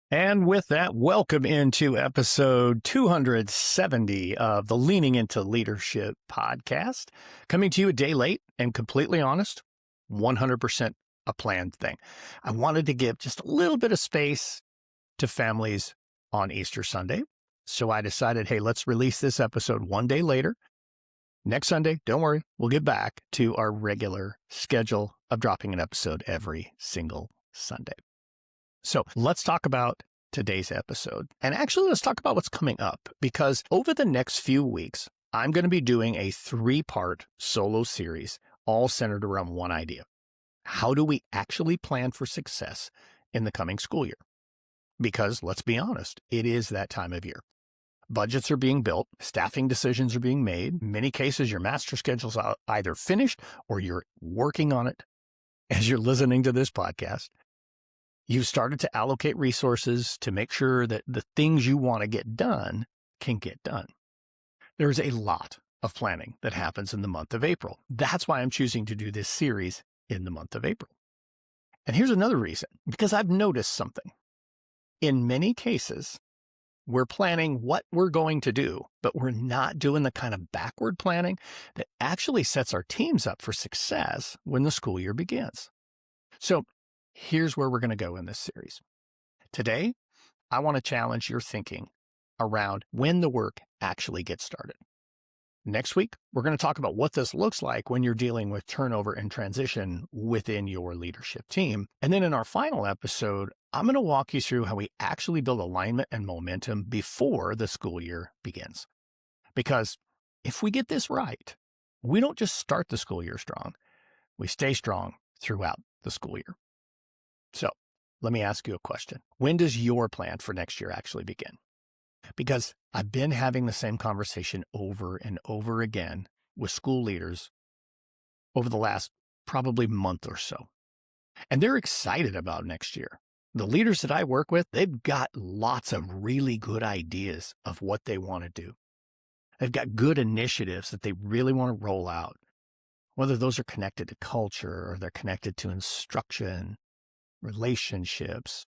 And with that, welcome into episode 270 of the Leaning into Leadership podcast. Coming to you a day late and completely honest, 100% a planned thing. I wanted to give just a little bit of space to families on Easter Sunday. So I decided, hey, let's release this episode one day later. Next Sunday, don't worry, we'll get back to our regular schedule of dropping an episode every single Sunday. So let's talk about today's episode. And actually, let's talk about what's coming up, because over the next few weeks, I'm going to be doing a 3-part solo series, all centered around one idea. How do we actually plan for success in the coming school year? Because let's be honest, it is that time of year. Budgets are being built, staffing decisions are being made. In many cases, your master schedule's either finished or you're working on it as you're listening to this podcast. You've started to allocate resources to make sure that the things you want to get done can get done. There's a lot of planning that happens in the month of April. That's why I'm choosing to do this series in the month of April. And here's another reason, because I've noticed something. In many cases, we're planning what we're going to do, but we're not doing the kind of backward planning that actually sets our teams up for success when the school year begins. So here's where we're going to go in this series. Today, I want to challenge your thinking around when the work actually gets started. Next week, we're going to talk about what this looks like when you're dealing with turnover and transition within your leadership team. And then in our final episode, I'm going to walk you through how we actually build alignment and momentum before the school year begins. Because if we get this right, we don't just start the school year strong, we stay strong throughout the school year. So let me ask you a question. When does your plan for next year actually begin? Because I've been having the same conversation over and over again with school leaders over the last probably month or so. And they're excited about next year. The leaders that I work with, they've got lots of really good ideas of what they want to do. They've got good initiatives that they really want to roll out, whether those are connected to culture or they're connected to instruction, relationships.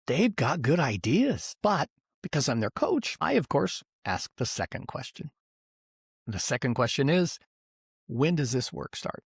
They've got good ideas, but because I'm their coach, I, of course, ask the second question. The second question is, when does this work start?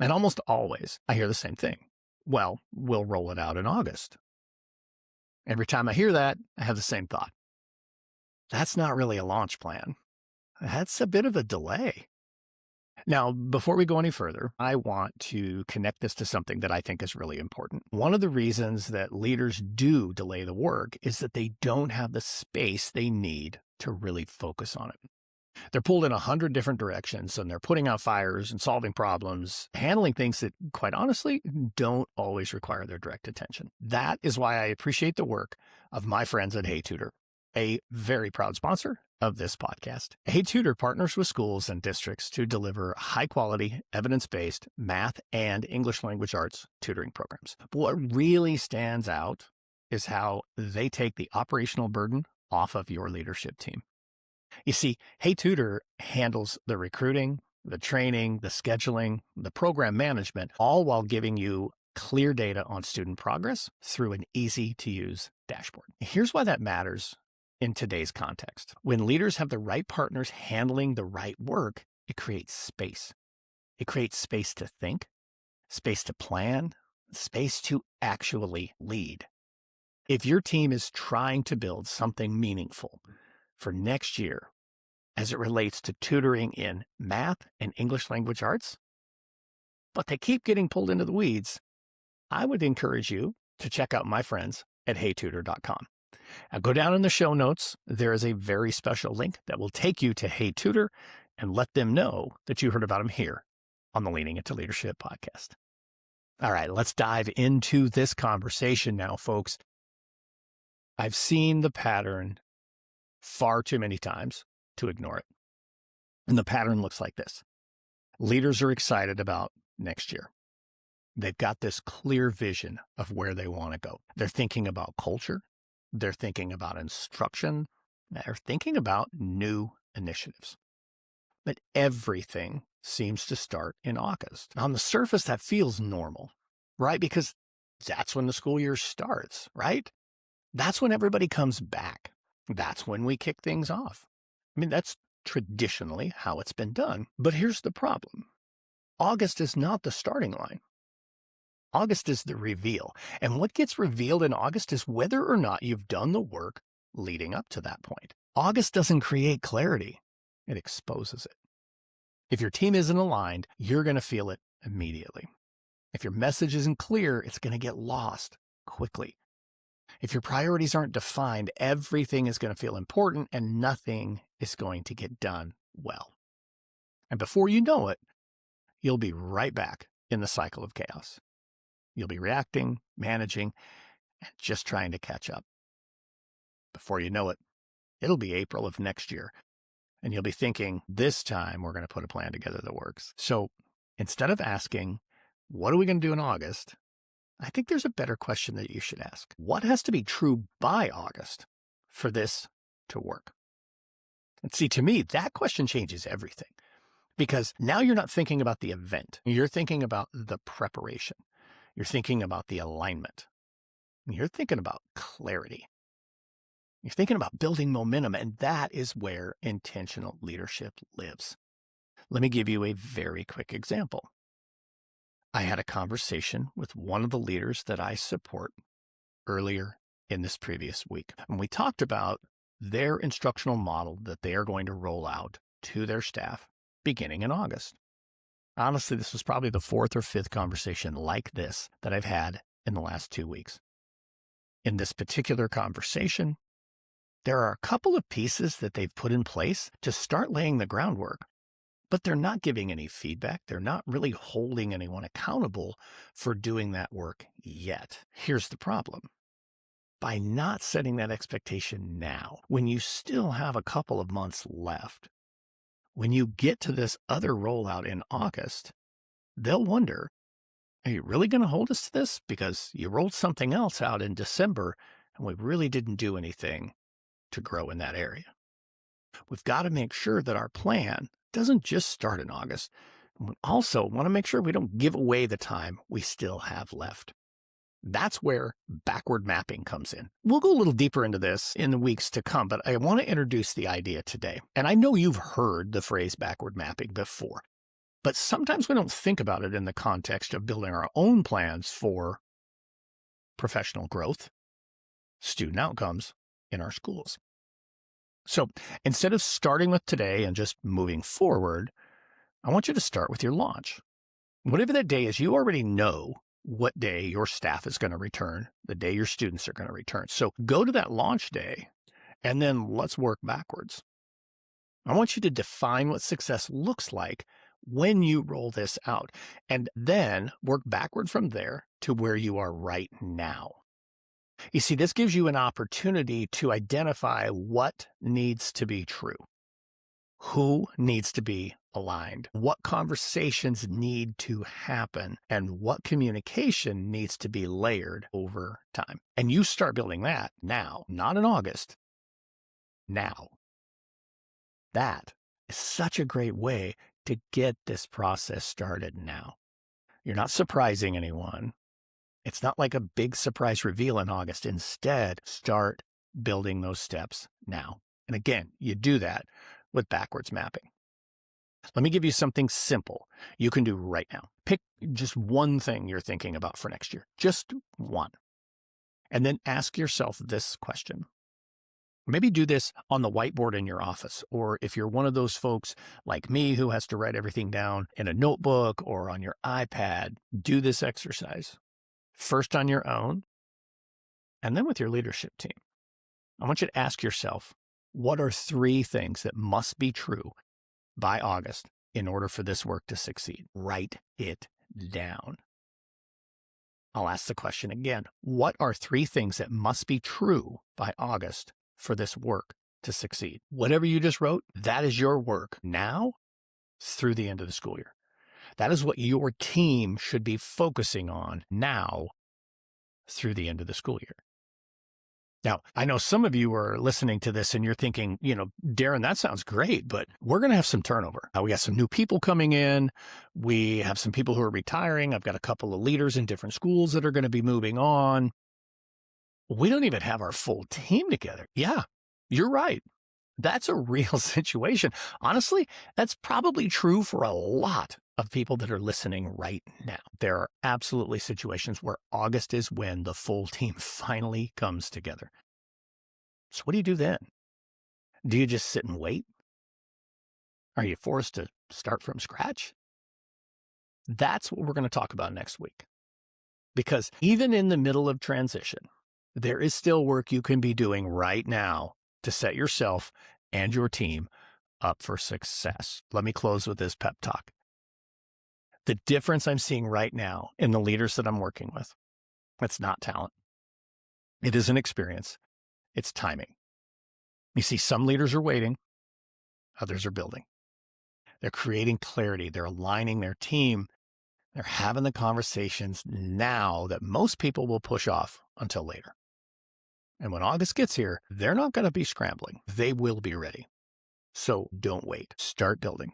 And almost always, I hear the same thing. Well, we'll roll it out in August. Every time I hear that, I have the same thought. That's not really a launch plan. That's a bit of a delay. Now, before we go any further, I want to connect this to something that I think is really important. One of the reasons that leaders do delay the work is that they don't have the space they need to really focus on it. They're pulled in 100 different directions, and they're putting out fires and solving problems, handling things that, quite honestly, don't always require their direct attention. That is why I appreciate the work of my friends at Hey Tutor, a very proud sponsor of this podcast. Hey Tutor partners with schools and districts to deliver high-quality, evidence-based math and English language arts tutoring programs. But what really stands out is how they take the operational burden off of your leadership team. You see, Hey Tutor handles the recruiting, the training, the scheduling, the program management, all while giving you clear data on student progress through an easy-to-use dashboard. Here's why that matters in today's context. When leaders have the right partners handling the right work, it creates space. It creates space to think, space to plan, space to actually lead. If your team is trying to build something meaningful for next year as it relates to tutoring in math and English language arts, but they keep getting pulled into the weeds, I would encourage you to check out my friends at heytutor.com. Now go down in the show notes. There is a very special link that will take you to Hey Tutor and let them know that you heard about them here on the Leaning into Leadership podcast. All right, let's dive into this conversation now, folks. I've seen the pattern far too many times to ignore it. And the pattern looks like this. Leaders are excited about next year. They've got this clear vision of where they want to go. They're thinking about culture. They're thinking about instruction. They're thinking about new initiatives. But everything seems to start in August. On the surface, that feels normal, right? Because that's when the school year starts, right? That's when everybody comes back. That's when we kick things off. I mean, that's traditionally how it's been done. But here's the problem. August is not the starting line. August is the reveal. And what gets revealed in August is whether or not you've done the work leading up to that point. August doesn't create clarity. It exposes it. If your team isn't aligned, you're going to feel it immediately. If your message isn't clear, it's going to get lost quickly. If your priorities aren't defined, everything is going to feel important and nothing is going to get done well. And before you know it, you'll be right back in the cycle of chaos. You'll be reacting, managing, and just trying to catch up. Before you know it, it'll be April of next year, and you'll be thinking, this time we're going to put a plan together that works. So instead of asking, what are we going to do in August? I think there's a better question that you should ask. What has to be true by August for this to work? And see, to me, that question changes everything, because now you're not thinking about the event. You're thinking about the preparation. You're thinking about the alignment. You're thinking about clarity. You're thinking about building momentum, and that is where intentional leadership lives. Let me give you a very quick example. I had a conversation with one of the leaders that I support earlier in this previous week, and we talked about their instructional model that they are going to roll out to their staff beginning in August. Honestly, this was probably the fourth or fifth conversation like this that I've had in the last 2 weeks. In this particular conversation, there are a couple of pieces that they've put in place to start laying the groundwork, but they're not giving any feedback. They're not really holding anyone accountable for doing that work yet. Here's the problem. By not setting that expectation now, when you still have a couple of months left, when you get to this other rollout in August, they'll wonder, are you really going to hold us to this? Because you rolled something else out in December and we really didn't do anything to grow in that area. We've got to make sure that our plan doesn't just start in August. We also want to make sure we don't give away the time we still have left. That's where backward mapping comes in. We'll go a little deeper into this in the weeks to come, but I want to introduce the idea today. And I know you've heard the phrase backward mapping before, but sometimes we don't think about it in the context of building our own plans for professional growth, student outcomes in our schools. So instead of starting with today and just moving forward, I want you to start with your launch. Whatever that day is, you already know what day your staff is going to return, the day your students are going to return. So go to that launch day, and then let's work backwards. I want you to define what success looks like when you roll this out, and then work backward from there to where you are right now. You see, this gives you an opportunity to identify what needs to be true. Who needs to be aligned? What conversations need to happen? And what communication needs to be layered over time? And you start building that now, not in August, now. That is such a great way to get this process started now. You're not surprising anyone. It's not like a big surprise reveal in August. Instead, start building those steps now. And again, you do that with backwards mapping. Let me give you something simple you can do right now. Pick just one thing you're thinking about for next year, just one. And then ask yourself this question. Maybe do this on the whiteboard in your office, or if you're one of those folks like me who has to write everything down in a notebook or on your iPad, do this exercise. First on your own, and then with your leadership team. I want you to ask yourself, what are 3 things that must be true by August in order for this work to succeed? Write it down. I'll ask the question again. What are 3 things that must be true by August for this work to succeed? Whatever you just wrote, that is your work now through the end of the school year. That is what your team should be focusing on now through the end of the school year. Now, I know some of you are listening to this and you're thinking, Darrin, that sounds great, but we're going to have some turnover. We got some new people coming in. We have some people who are retiring. I've got a couple of leaders in different schools that are going to be moving on. We don't even have our full team together. Yeah, you're right. That's a real situation. Honestly, that's probably true for a lot of people that are listening right now. There are absolutely situations where August is when the full team finally comes together. So what do you do then? Do you just sit and wait? Are you forced to start from scratch? That's what we're going to talk about next week. Because even in the middle of transition, there is still work you can be doing right now to set yourself and your team up for success. Let me close with this pep talk. The difference I'm seeing right now in the leaders that I'm working with, it's not talent. It isn't experience. It's timing. You see, some leaders are waiting. Others are building. They're creating clarity. They're aligning their team. They're having the conversations now that most people will push off until later. And when August gets here, they're not going to be scrambling. They will be ready. So don't wait. Start building.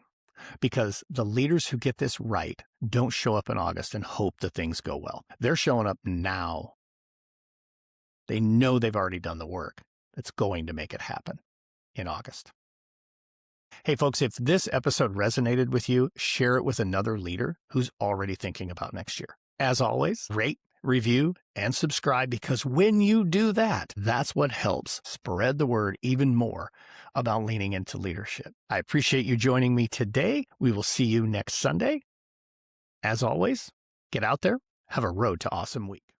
Because the leaders who get this right don't show up in August and hope that things go well. They're showing up now. They know they've already done the work that's going to make it happen in August. Hey, folks, if this episode resonated with you, share it with another leader who's already thinking about next year. As always, rate, review, and subscribe, because when you do that, that's what helps spread the word even more about leaning into leadership. I appreciate you joining me today. We will see you next Sunday. As always, get out there, have a Road to Awesome week.